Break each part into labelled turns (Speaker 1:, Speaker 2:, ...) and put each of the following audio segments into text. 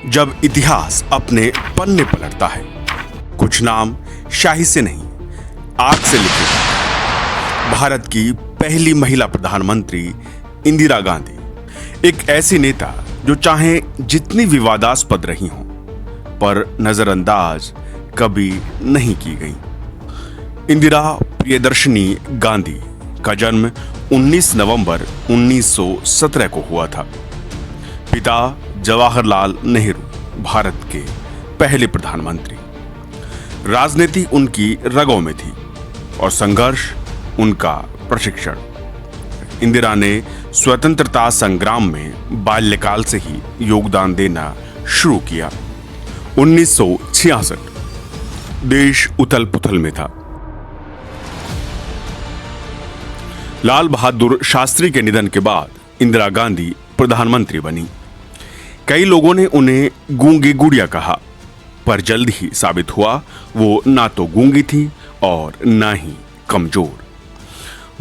Speaker 1: जब इतिहास अपने पन्ने पलटता है, कुछ नाम शाही से नहीं, आग से लिखे जाते। भारत की पहली महिला प्रधानमंत्री इंदिरा गांधी एक ऐसी नेता जो चाहे जितनी विवादास्पद रही हों, पर नजरअंदाज कभी नहीं की गई। इंदिरा प्रियदर्शनी गांधी का जन्म 19 नवंबर 1917 को हुआ था। पिता जवाहरलाल नेहरू भारत के पहले प्रधानमंत्री। राजनीति उनकी रगों में थी और संघर्ष उनका प्रशिक्षण। इंदिरा ने स्वतंत्रता संग्राम में बाल्यकाल से ही योगदान देना शुरू किया। 1966 देश उथल पुथल में था। लाल बहादुर शास्त्री के निधन के बाद इंदिरा गांधी प्रधानमंत्री बनी। कई लोगों ने उन्हें गूंगी गुड़िया कहा, पर जल्द ही साबित हुआ वो ना तो गूंगी थी और ना ही कमजोर।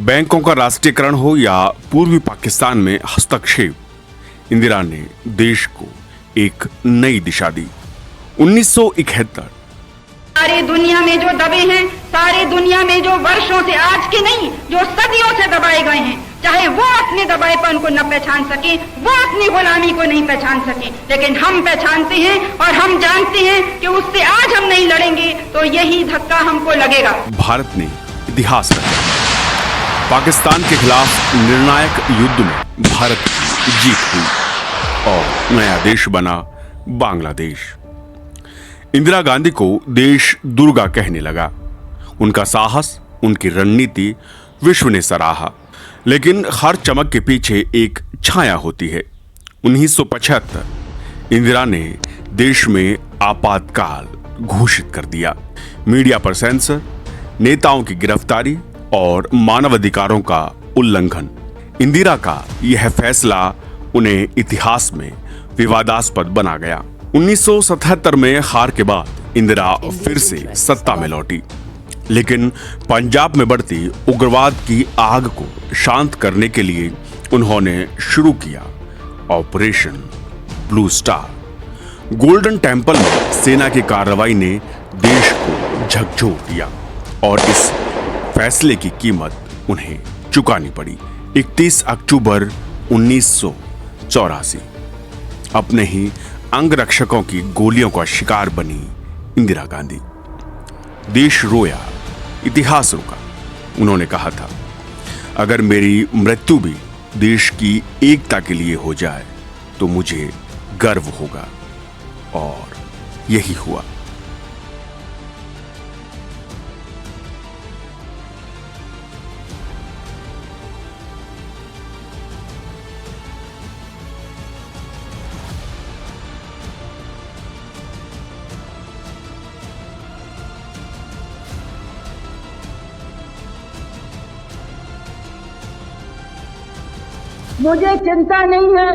Speaker 1: बैंकों का राष्ट्रीयकरण हो या पूर्वी पाकिस्तान में हस्तक्षेप, इंदिरा ने देश को एक नई दिशा दी। 1971
Speaker 2: सारी दुनिया में जो दबे हैं, सारी दुनिया में जो वर्षों से, आज के नहीं, जो सदियों से दबाए गए हैं, चाहे वो अपने दबाएपन को न पहचान सके, वो अपनी गुलामी को नहीं पहचान सके, लेकिन हम पहचानते हैं और हम जानते हैं कि उससे आज हम नहीं लड़ेंगे तो यही धक्का हमको लगेगा।
Speaker 1: भारत ने इतिहास रचा। पाकिस्तान के खिलाफ निर्णायक युद्ध में भारत की जीत हुई और नया देश बना बांग्लादेश। इंदिरा गांधी को देश दुर्गा कहने लगा। उनका साहस, उनकी रणनीति विश्व ने सराहा, लेकिन हर चमक के पीछे एक छाया होती है। 1975 इंदिरा ने देश में आपातकाल घोषित कर दिया। मीडिया पर सेंसर, नेताओं की गिरफ्तारी और मानवाधिकारों का उल्लंघन। इंदिरा का यह फैसला उन्हें इतिहास में विवादास्पद बना गया। 1977 में हार के बाद इंदिरा फिर से सत्ता में लौटी, लेकिन पंजाब में बढ़ती उग्रवाद की आग को शांत करने के लिए उन्होंने शुरू किया operation blue star. Golden temple में सेना की कार्रवाई ने देश को झकझोर दिया और इस फैसले की कीमत उन्हें चुकानी पड़ी। 31 अक्टूबर 1984 अपने ही अंगरक्षकों की गोलियों का शिकार बनी इंदिरा गांधी। देश रोया, इतिहास रुका। उन्होंने कहा था, अगर मेरी मृत्यु भी देश की एकता के लिए हो जाए तो मुझे गर्व होगा, और यही हुआ।
Speaker 3: मुझे चिंता नहीं है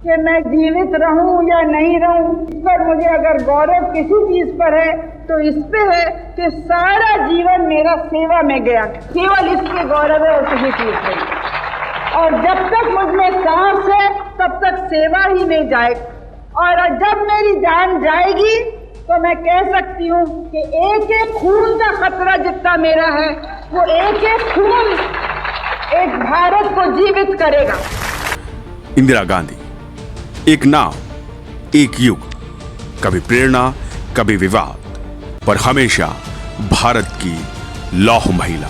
Speaker 3: कि मैं जीवित रहूं या नहीं रहूं। इस पर मुझे अगर गौरव किसी चीज पर है तो इस पे है कि सारा जीवन मेरा सेवा में गया। केवल इसके गौरव है और किसी चीज पे। और जब तक मुझ में सांस है तब तक सेवा ही नहीं जाएगी। और जब मेरी जान जाएगी तो मैं कह सकती हूँ कि एक एक खून का खतरा जितना मेरा है, वो एक एक खून एक भारत को जीवित करेगा।
Speaker 1: इंदिरा गांधी, एक नाम, एक युग, कभी प्रेरणा, कभी विवाद, पर हमेशा भारत की लौह महिला।